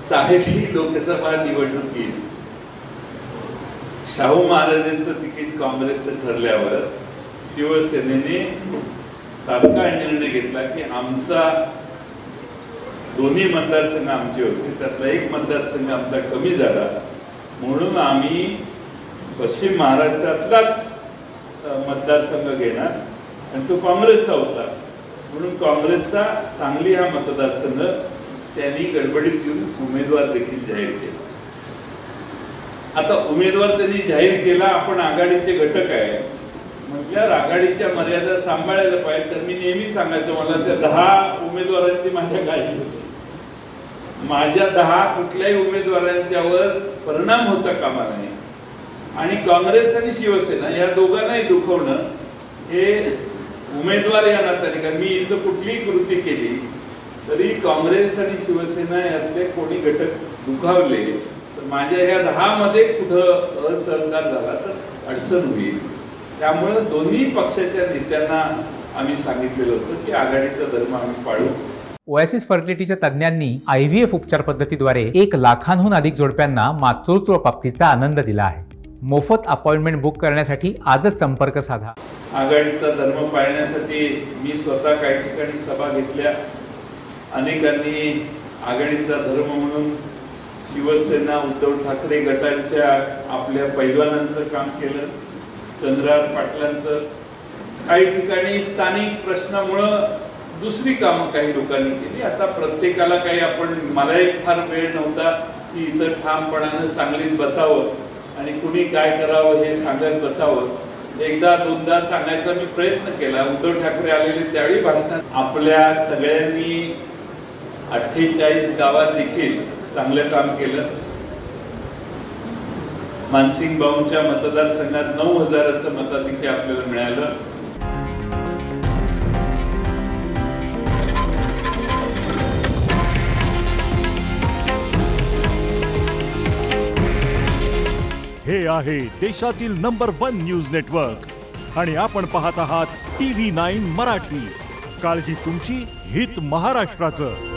सांगली लोकसभा निवडणुकीत शाहू महाराजांचं तिकीट काँग्रेसचं ठरल्यावर शिवसेनेने तात्काळ निर्णय घेतला की आमचा दोन्ही मतदारसंघ आमचे होते, त्यातला एक मतदारसंघ आमचा कमी झाला, म्हणून आम्ही पश्चिम महाराष्ट्रातलाच मतदारसंघ घेणार आणि तो काँग्रेसचा होता, म्हणून काँग्रेसचा सांगली हा मतदारसंघ त्यांनी गडबडीत घेऊन उमेदवार देखील जाहीर केला. आता उमेदवार त्यांनी जाहीर केला, आपण आघाडीचे घटक आहे म्हटल्यावर आघाडीच्या मर्यादा सांभाळायला पाहिजे. तर मी नेहमी सांगायचो मला त्या 10 उमेदवारांची माझ्या काळजी होती. माझ्या 10 कुठल्याही उमेदवारांच्यावर परिणाम होता कामा नये आणि काँग्रेस आणि शिवसेना या दोघांनाही दुखवणं हे उमेदवार या नात्याने, कारण मी इथं कुठलीही कृती केली तरी काँग्रेस आणि शिवसेना यातले कोणी घटक दुखावले तर माझ्या या 10 मध्ये कुठं असहकार झाला तर अडचण होईल. त्यामुळे दोन्ही पक्षाच्या नेत्यांना आम्ही सांगितलेलं होतं की आघाडीचा धर्म आम्ही पाळू. ओएसिस फर्टिलिटीच्या तज्ज्ञांनी IVF उपचार पद्धतीद्वारे 1 लाखांहून अधिक जोडप्यांना मातृत्व प्राप्तीचा आनंद दिला आहे. मोफत अपॉइंटमेंट बुक करण्यासाठी आजच संपर्क साधा. आघाडीचा धर्म पाळण्यासाठी मी स्वतः काही ठिकाणी सभा घेतल्या. अनेकांनी आघाडीचा धर्म म्हणून शिवसेना उद्धव ठाकरे गटांच्या आपल्या पैलवानांचं काम केलं, चंद्रहार पाटलांचं. काही ठिकाणी स्थानिक प्रश्नामुळं दुसरी कामं काही लोकांनी केली. आता प्रत्येकाला काही आपण, मला एक फार वेळ नव्हता की इथं ठामपणानं सांगलीत बसावं आणि कुणी काय करावं हे सांगत बसावं. एकदा दोनदा सांगायचा मी प्रयत्न केला. उद्धव ठाकरे आलेले त्यावेळी भाषणात आपल्या सगळ्यांनी 48 गावात देखील चांगलं काम केलं. मानसिंग भाऊंच्या मतदारसंघात 9,000चं मताधिक्य आपल्याला मिळालं. हे आहे देशातील नंबर 1 न्यूज नेटवर्क आणि आपण पाहत आहात TV9 मराठी. काळजी तुमची, हित महाराष्ट्राचं.